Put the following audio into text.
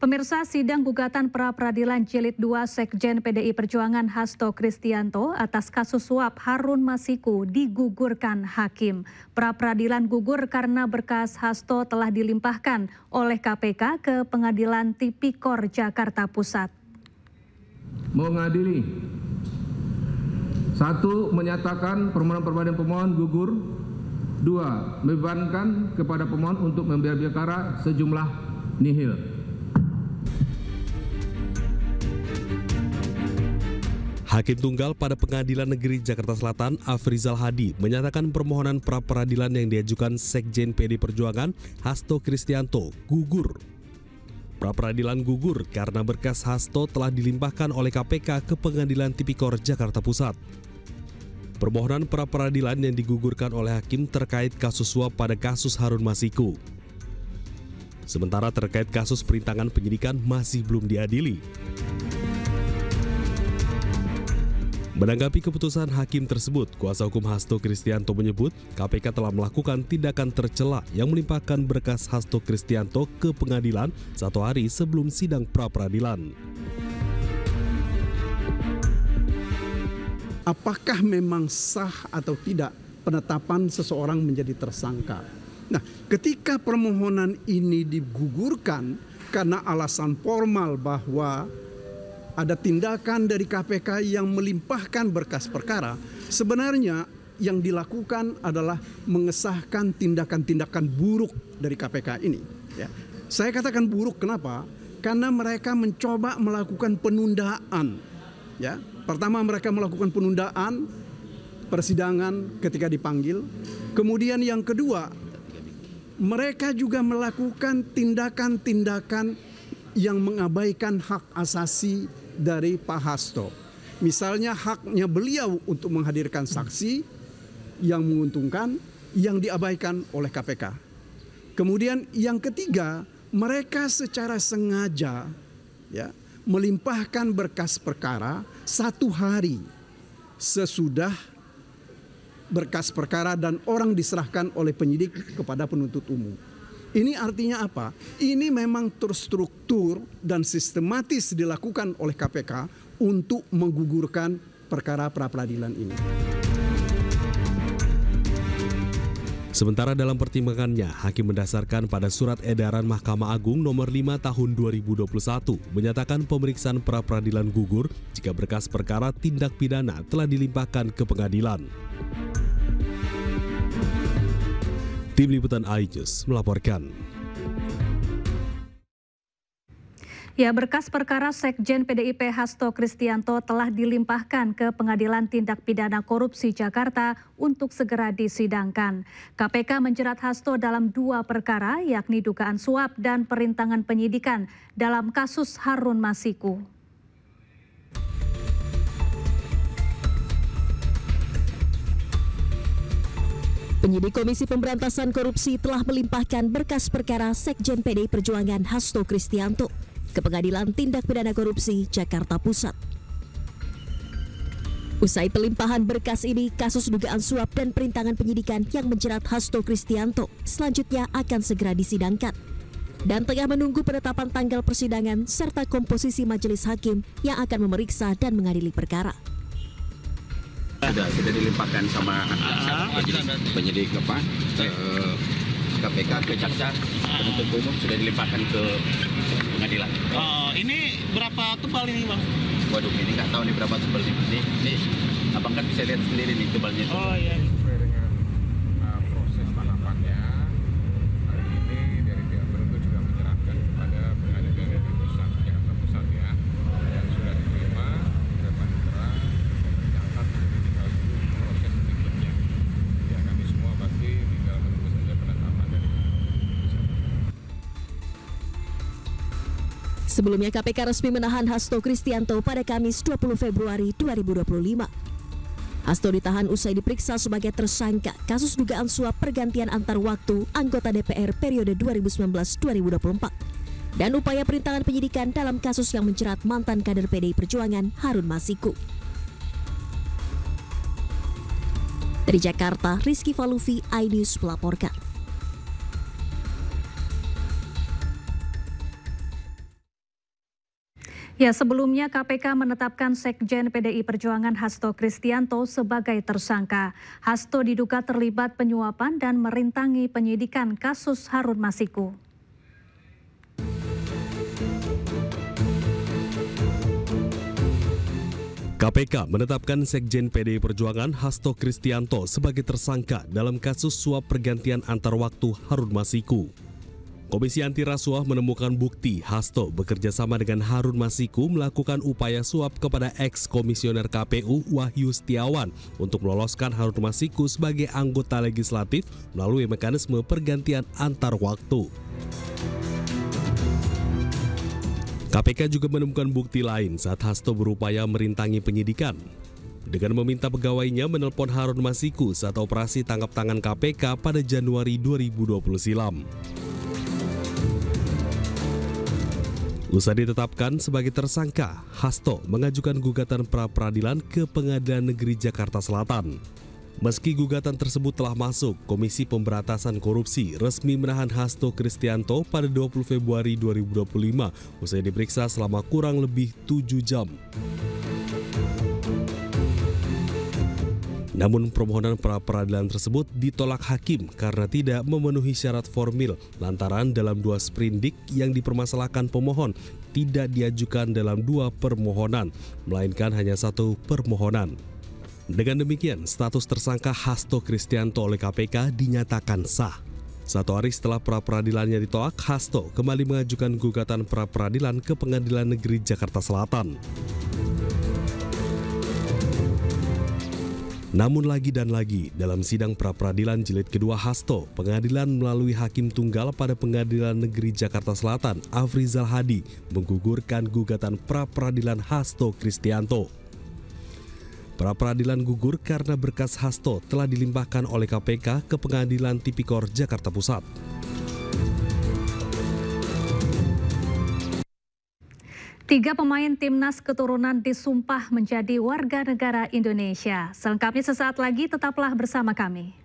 Pemirsa, sidang gugatan pra-peradilan Jilid 2 Sekjen PDI Perjuangan Hasto Kristianto atas kasus suap Harun Masiku digugurkan hakim. Pra-peradilan gugur karena berkas Hasto telah dilimpahkan oleh KPK ke Pengadilan Tipikor Jakarta Pusat. Mengadili. 1. Menyatakan permohonan pra-peradilan pemohon gugur. 2. Membebankan kepada pemohon untuk membayar perkara sejumlah nihil. Hakim Tunggal pada Pengadilan Negeri Jakarta Selatan, Afrizal Hadi, menyatakan permohonan pra-peradilan yang diajukan Sekjen PDI Perjuangan Hasto Kristianto gugur. Pra-peradilan gugur karena berkas Hasto telah dilimpahkan oleh KPK ke Pengadilan Tipikor Jakarta Pusat. Permohonan pra-peradilan yang digugurkan oleh hakim terkait kasus suap pada kasus Harun Masiku. Sementara terkait kasus perintangan penyidikan masih belum diadili. Menanggapi keputusan hakim tersebut, kuasa hukum Hasto Kristianto menyebut KPK telah melakukan tindakan tercela yang melimpahkan berkas Hasto Kristianto ke pengadilan 1 hari sebelum sidang pra-peradilan. Apakah memang sah atau tidak penetapan seseorang menjadi tersangka? Nah, ketika permohonan ini digugurkan karena alasan formal bahwa ada tindakan dari KPK yang melimpahkan berkas perkara, sebenarnya yang dilakukan adalah mengesahkan tindakan-tindakan buruk dari KPK ini. Ya. Saya katakan buruk kenapa? Karena mereka mencoba melakukan penundaan. Ya. Pertama mereka melakukan penundaan persidangan ketika dipanggil. Kemudian yang kedua, mereka juga melakukan tindakan-tindakan yang mengabaikan hak asasi dari Pak Hasto. Misalnya haknya beliau untuk menghadirkan saksi yang menguntungkan yang diabaikan oleh KPK. Kemudian yang ketiga, mereka secara sengaja ya, melimpahkan berkas perkara 1 hari sesudah berkas perkara dan orang diserahkan oleh penyidik kepada penuntut umum. Ini artinya apa? Ini memang terstruktur dan sistematis dilakukan oleh KPK untuk menggugurkan perkara pra-peradilan ini. Sementara dalam pertimbangannya, hakim mendasarkan pada Surat Edaran Mahkamah Agung nomor 5 tahun 2021 menyatakan pemeriksaan pra-peradilan gugur jika berkas perkara tindak pidana telah dilimpahkan ke pengadilan. Tim Liputan iNews melaporkan. Ya, berkas perkara Sekjen PDIP Hasto Kristianto telah dilimpahkan ke Pengadilan Tindak Pidana Korupsi Jakarta untuk segera disidangkan. KPK menjerat Hasto dalam 2 perkara, yakni dugaan suap dan perintangan penyidikan dalam kasus Harun Masiku. Penyidik Komisi Pemberantasan Korupsi telah melimpahkan berkas perkara Sekjen PDI Perjuangan Hasto Kristianto ke Pengadilan Tindak Pidana Korupsi Jakarta Pusat. Usai pelimpahan berkas ini, kasus dugaan suap dan perintangan penyidikan yang menjerat Hasto Kristianto selanjutnya akan segera disidangkan dan tengah menunggu penetapan tanggal persidangan serta komposisi majelis hakim yang akan memeriksa dan mengadili perkara. Sudah dilimpahkan sama penyidik KPK ke jaksa penuntut umum, sudah dilimpahkan ke pengadilan. Ini berapa tebal ini, Bang? Waduh, ini nggak tahu nih berapa tebal ini. Ini abang kan bisa lihat sendiri nih tebalnya. Oh iya. Sesuai dengan proses tahapannya, hari ini dari pihak penuntut juga menyerahkan kepada Pengadilan Negeri Pusat Jakarta Pusat ya, yang sudah diterima oleh panitera dan dicatat tinggal proses berikutnya. Ya, kami semua pasti tinggal menunggu saja penetapan dari pusat. Sebelumnya KPK resmi menahan Hasto Kristianto pada Kamis 20 Februari 2025. Hasto ditahan usai diperiksa sebagai tersangka kasus dugaan suap pergantian antar waktu anggota DPR periode 2019-2024 dan upaya perintangan penyidikan dalam kasus yang menjerat mantan kader PDI Perjuangan Harun Masiku. Dari Jakarta, Rizky Falufi, iNews melaporkan. Ya, sebelumnya KPK menetapkan Sekjen PDI Perjuangan Hasto Kristianto sebagai tersangka. Hasto diduga terlibat penyuapan dan merintangi penyidikan kasus Harun Masiku. KPK menetapkan Sekjen PDI Perjuangan Hasto Kristianto sebagai tersangka dalam kasus suap pergantian antar waktu Harun Masiku. Komisi Anti Rasuah menemukan bukti Hasto bekerja sama dengan Harun Masiku melakukan upaya suap kepada ex-komisioner KPU Wahyu Setiawan untuk meloloskan Harun Masiku sebagai anggota legislatif melalui mekanisme pergantian antar waktu. KPK juga menemukan bukti lain saat Hasto berupaya merintangi penyidikan dengan meminta pegawainya menelpon Harun Masiku saat operasi tangkap tangan KPK pada Januari 2020 silam. Usai ditetapkan sebagai tersangka, Hasto mengajukan gugatan pra-peradilan ke Pengadilan Negeri Jakarta Selatan. Meski gugatan tersebut telah masuk, Komisi Pemberantasan Korupsi resmi menahan Hasto Kristianto pada 20 Februari 2025 usai diperiksa selama kurang lebih 7 jam. Namun permohonan pra-peradilan tersebut ditolak hakim karena tidak memenuhi syarat formil lantaran dalam 2 sprindik yang dipermasalahkan pemohon tidak diajukan dalam 2 permohonan, melainkan hanya 1 permohonan. Dengan demikian, status tersangka Hasto Kristianto oleh KPK dinyatakan sah. 1 hari setelah pra-peradilannya ditolak, Hasto kembali mengajukan gugatan pra-peradilan ke Pengadilan Negeri Jakarta Selatan. Namun lagi dan lagi, dalam sidang pra-peradilan jilid kedua Hasto, pengadilan melalui hakim tunggal pada Pengadilan Negeri Jakarta Selatan, Afrizal Hadi, menggugurkan gugatan pra-peradilan Hasto Kristianto. Pra-peradilan gugur karena berkas Hasto telah dilimpahkan oleh KPK ke Pengadilan Tipikor Jakarta Pusat. Tiga pemain timnas keturunan disumpah menjadi warga negara Indonesia. Selengkapnya sesaat lagi, tetaplah bersama kami.